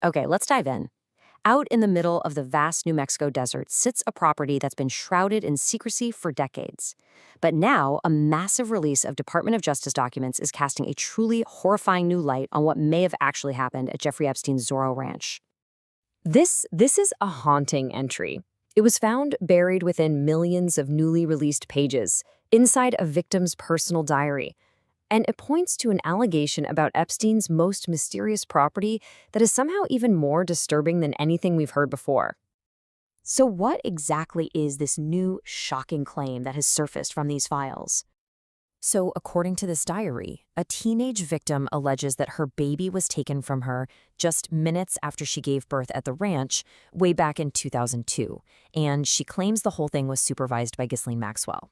Okay, let's dive in. Out in the middle of the vast New Mexico desert sits a property that's been shrouded in secrecy for decades. But now, a massive release of Department of Justice documents is casting a truly horrifying new light on what may have actually happened at Jeffrey Epstein's Zorro Ranch. This is a haunting entry. It was found buried within millions of newly released pages, inside a victim's personal diary. And it points to an allegation about Epstein's most mysterious property that is somehow even more disturbing than anything we've heard before. So what exactly is this new, shocking claim that has surfaced from these files? So according to this diary, a teenage victim alleges that her baby was taken from her just minutes after she gave birth at the ranch way back in 2002, and she claims the whole thing was supervised by Ghislaine Maxwell.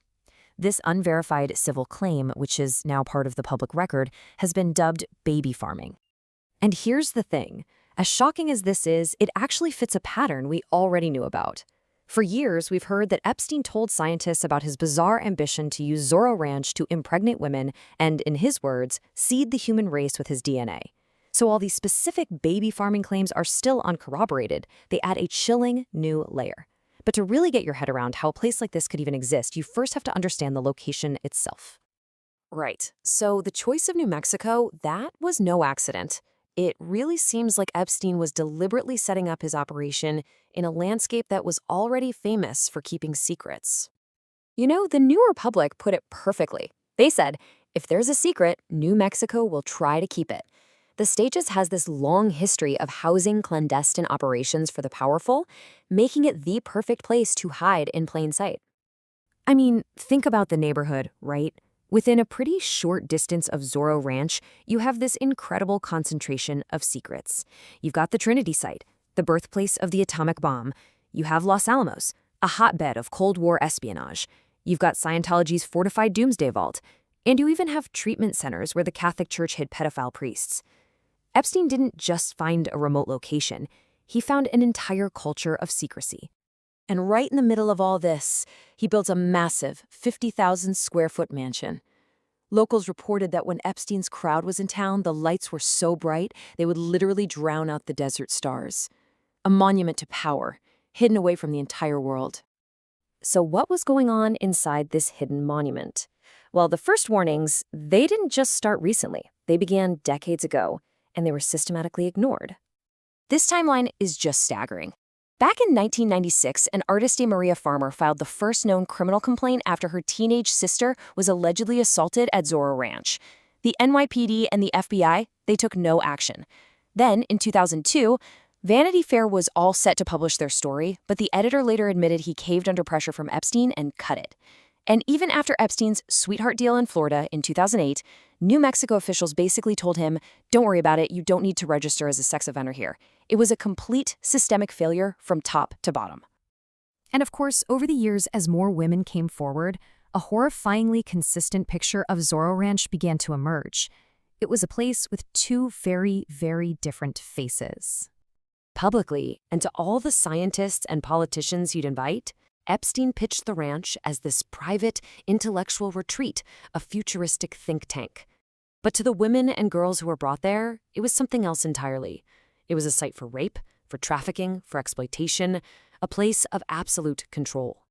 This unverified civil claim, which is now part of the public record, has been dubbed baby farming. And here's the thing. As shocking as this is, it actually fits a pattern we already knew about. For years, we've heard that Epstein told scientists about his bizarre ambition to use Zorro Ranch to impregnate women and, in his words, seed the human race with his DNA. So while these specific baby farming claims are still uncorroborated, they add a chilling new layer. But to really get your head around how a place like this could even exist, you first have to understand the location itself. Right. So the choice of New Mexico, that was no accident. It really seems like Epstein was deliberately setting up his operation in a landscape that was already famous for keeping secrets. You know, the New Republic put it perfectly. They said, if there's a secret, New Mexico will try to keep it. The state just has this long history of housing clandestine operations for the powerful, making it the perfect place to hide in plain sight. I mean, think about the neighborhood, right? Within a pretty short distance of Zorro Ranch, you have this incredible concentration of secrets. You've got the Trinity site, the birthplace of the atomic bomb. You have Los Alamos, a hotbed of Cold War espionage. You've got Scientology's fortified doomsday vault. And you even have treatment centers where the Catholic Church hid pedophile priests. Epstein didn't just find a remote location. He found an entire culture of secrecy. And right in the middle of all this, he built a massive 50,000-square-foot mansion. Locals reported that when Epstein's crowd was in town, the lights were so bright they would literally drown out the desert stars. A monument to power, hidden away from the entire world. So what was going on inside this hidden monument? Well, the first warnings, they didn't just start recently. They began decades ago, and they were systematically ignored. This timeline is just staggering. Back in 1996, an Artiste Maria farmer filed the first known criminal complaint after her teenage sister was allegedly assaulted at Zorro Ranch. The NYPD and the FBI, they took no action. Then, in 2002, Vanity Fair was all set to publish their story, but the editor later admitted he caved under pressure from Epstein and cut it. And even after Epstein's sweetheart deal in Florida in 2008, New Mexico officials basically told him, don't worry about it, you don't need to register as a sex offender here. It was a complete systemic failure from top to bottom. And of course, over the years, as more women came forward, a horrifyingly consistent picture of Zorro Ranch began to emerge. It was a place with two very, very different faces. Publicly, and to all the scientists and politicians you'd invite, Epstein pitched the ranch as this private, intellectual retreat, a futuristic think tank. But to the women and girls who were brought there, it was something else entirely. It was a site for rape, for trafficking, for exploitation, a place of absolute control.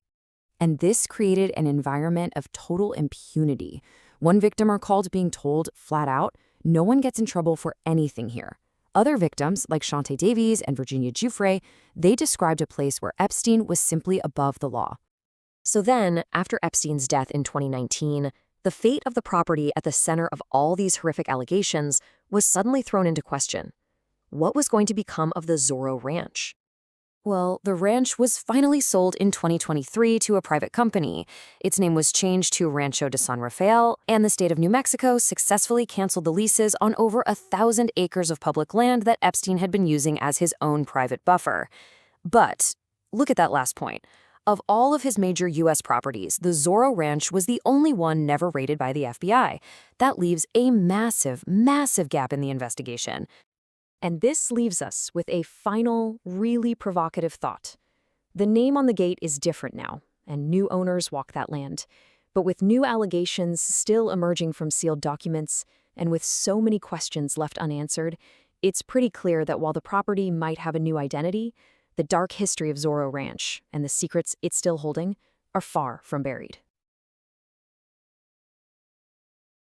And this created an environment of total impunity. One victim recalled being told flat out, no one gets in trouble for anything here. Other victims, like Shantae Davies and Virginia Giuffre, they described a place where Epstein was simply above the law. So then, after Epstein's death in 2019, the fate of the property at the center of all these horrific allegations was suddenly thrown into question. What was going to become of the Zorro Ranch? Well, the ranch was finally sold in 2023 to a private company. Its name was changed to Rancho de San Rafael, and the state of New Mexico successfully canceled the leases on over 1,000 acres of public land that Epstein had been using as his own private buffer. But look at that last point. Of all of his major U.S. properties, the Zorro Ranch was the only one never raided by the FBI. That leaves a massive, massive gap in the investigation. And this leaves us with a final, really provocative thought. The name on the gate is different now, and new owners walk that land. But with new allegations still emerging from sealed documents, and with so many questions left unanswered, It's pretty clear that while the property might have a new identity, the dark history of Zorro Ranch and the secrets it's still holding are far from buried.